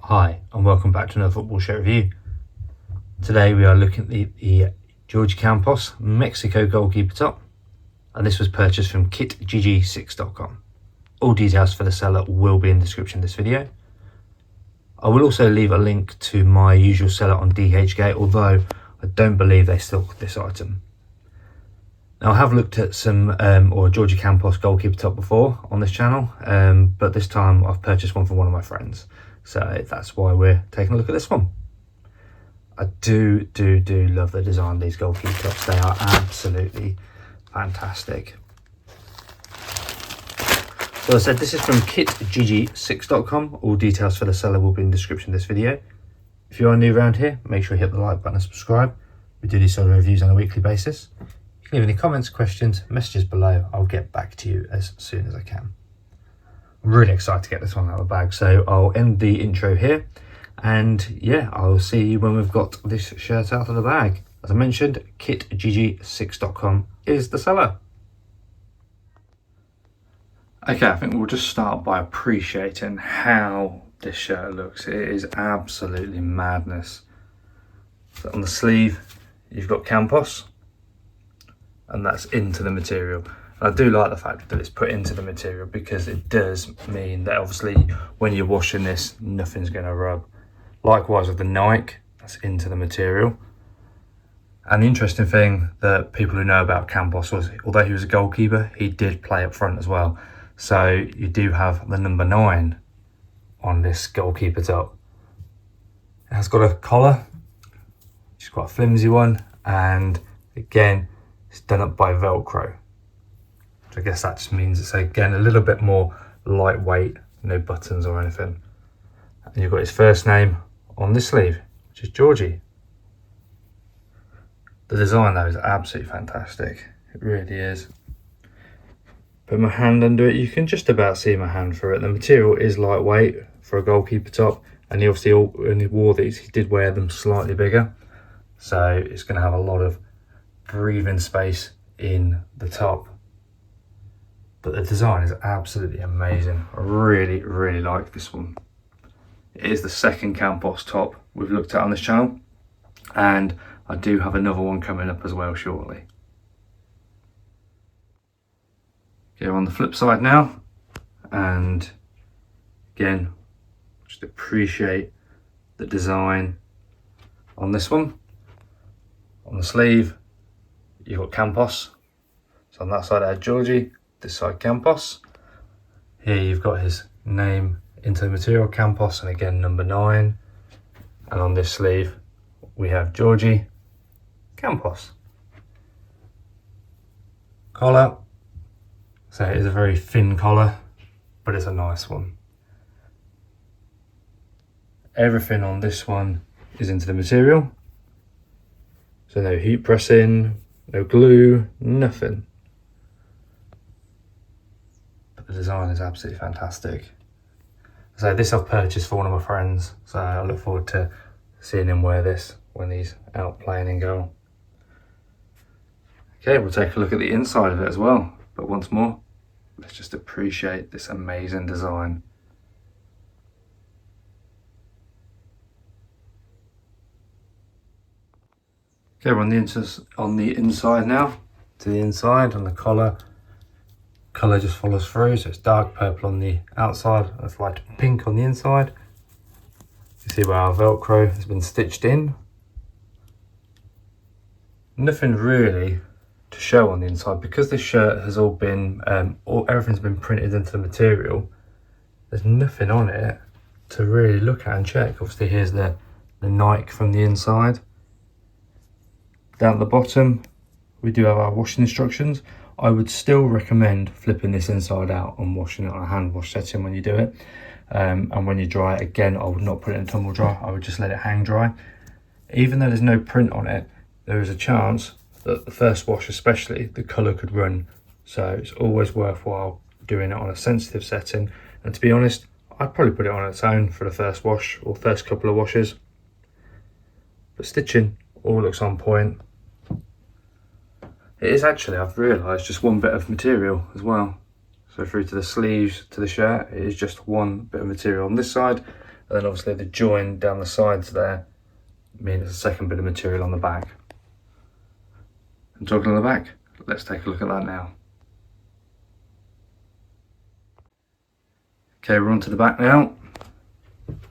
Hi and welcome back to another football shirt review. Today we are looking at the Jorge Campos Mexico goalkeeper top, and this was purchased from kitgg6.com. All details for the seller will be in the description of this video. I will also leave a link to my usual seller on DHgate, although I don't believe they stock this item. Now I have looked at some Jorge Campos goalkeeper top before on this channel, but this time I've purchased one from one of my friends. So that's why we're taking a look at this one. I do love the design of these goalkeeper tops. They are absolutely fantastic. So as I said, this is from kitgg6.com. All details for the seller will be in the description of this video. If you are new around here, make sure you hit the like button and subscribe. We do these sort of reviews on a weekly basis. You can leave any comments, questions, messages below. I'll get back to you as soon as I can. I'm really excited to get this one out of the bag, so I'll end the intro here, and yeah, I'll see you when we've got this shirt out of the bag. As I mentioned, kitgg6.com is the seller. Okay, I think we'll just start by appreciating how this shirt looks. It is absolutely madness. So on the sleeve, you've got Campos, and that's into the material. I do like the fact that it's put into the material because it does mean that obviously when you're washing this, nothing's going to rub. Likewise with the Nike, that's into the material. And the interesting thing that people who know about Campos was, although he was a goalkeeper, he did play up front as well. So you do have the number 9 on this goalkeeper top. It has got a collar, which is quite a flimsy one, and again, it's done up by Velcro. I guess that just means it's again a little bit more lightweight, no buttons or anything. And you've got his first name on this sleeve, which is Jorge. The design though is absolutely fantastic. It really is. Put my hand under it, you can just about see my hand through it. The material is lightweight for a goalkeeper top, and he obviously when he wore these, he did wear them slightly bigger. So it's going to have a lot of breathing space in the top. But the design is absolutely amazing. I really like this one. It is the second Campos top we've looked at on this channel, and I do have another one coming up as well shortly. Okay, we're on the flip side now, and again, just appreciate the design on this one. On the sleeve, you've got Campos. So on that side I had Jorge, this side Campos. Here you've got his name into the material, Campos, and again number 9. And on this sleeve we have Jorge Campos. Collar, so it is a very thin collar, but it's a nice one. Everything on this one is into the material, so no heat pressing, no glue, nothing. The design is absolutely fantastic. So this I've purchased for one of my friends, so I look forward to seeing him wear this when he's out playing in goal. Okay, we'll take a look at the inside of it as well, but once more, let's just appreciate this amazing design. Okay, we're on the inside now. To the inside, on the collar, colour just follows through, so it's dark purple on the outside and it's light pink on the inside. You see where our Velcro has been stitched in. Nothing really to show on the inside because this shirt has all been, everything's been printed into the material. There's nothing on it to really look at and check. Obviously here's the Nike from the inside. Down at the bottom we do have our washing instructions. I would still recommend flipping this inside out and washing it on a hand wash setting when you do it. And when you dry it, again, I would not put it in tumble dry. I would just let it hang dry. Even though there's no print on it, there is a chance that the first wash especially, the colour could run. So it's always worthwhile doing it on a sensitive setting. And to be honest, I'd probably put it on its own for the first wash or first couple of washes. But stitching all looks on point. It is actually, I've realised, just one bit of material as well. So through to the sleeves, to the shirt, it is just one bit of material on this side, and then obviously the join down the sides there means it's a second bit of material on the back. And talking on the back, let's take a look at that now. Okay, we're onto the back now,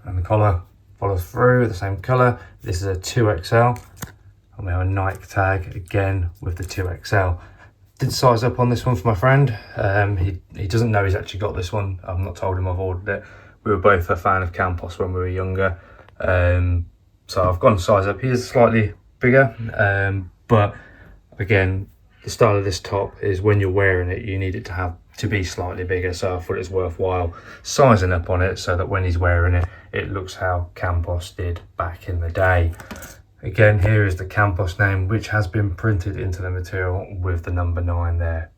and the collar follows through the same colour. This is a 2XL, and we have a Nike tag again with the 2XL. Did size up on this one for my friend. He doesn't know he's actually got this one. I've not told him I've ordered it. We were both a fan of Campos when we were younger, so I've gone size up. He is slightly bigger, but again, the style of this top is when you're wearing it, you need it to be slightly bigger, so I thought it's worthwhile sizing up on it so that when he's wearing it, it looks how Campos did back in the day. Again, here is the Campos name, which has been printed into the material with the number 9 there.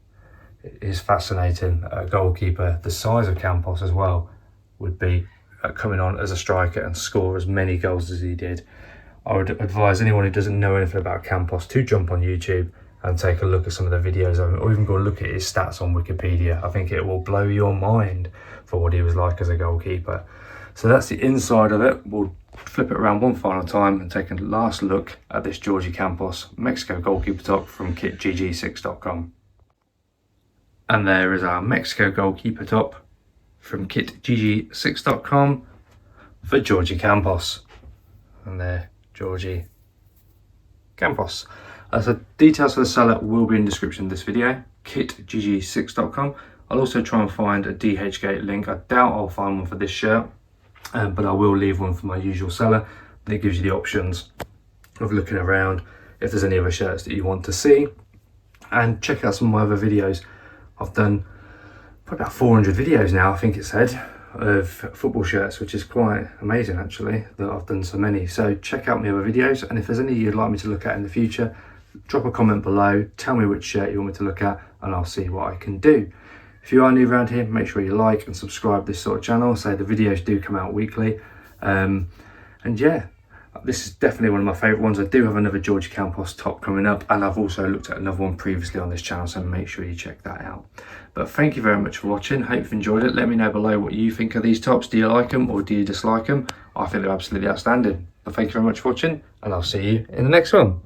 It is fascinating. A goalkeeper the size of Campos as well would be coming on as a striker and score as many goals as he did. I would advise anyone who doesn't know anything about Campos to jump on YouTube and take a look at some of the videos of him, or even go look at his stats on Wikipedia. I think it will blow your mind for what he was like as a goalkeeper. So that's the inside of it. We'll flip it around one final time and take a last look at this Jorge Campos Mexico goalkeeper top from kitgg6.com. And there is our Mexico goalkeeper top from kitgg6.com for Jorge Campos. And there, Jorge Campos. So details for the seller will be in the description of this video, kitgg6.com. I'll also try and find a DHgate link. I doubt I'll find one for this shirt, but I will leave one for my usual seller. And it gives you the options of looking around if there's any other shirts that you want to see. And check out some of my other videos. I've done probably about 400 videos now, I think it said, of football shirts, which is quite amazing actually, that I've done so many. So check out my other videos, and if there's any you'd like me to look at in the future, drop a comment below, tell me which shirt you want me to look at, and I'll see what I can do. If you are new around here, make sure you like and subscribe this sort of channel, so the videos do come out weekly. And yeah, this is definitely one of my favourite ones. I do have another Jorge Campos top coming up, and I've also looked at another one previously on this channel, so make sure you check that out. But thank you very much for watching. Hope you've enjoyed it. Let me know below what you think of these tops. Do you like them or do you dislike them? I think they're absolutely outstanding. But thank you very much for watching, and I'll see you in the next one.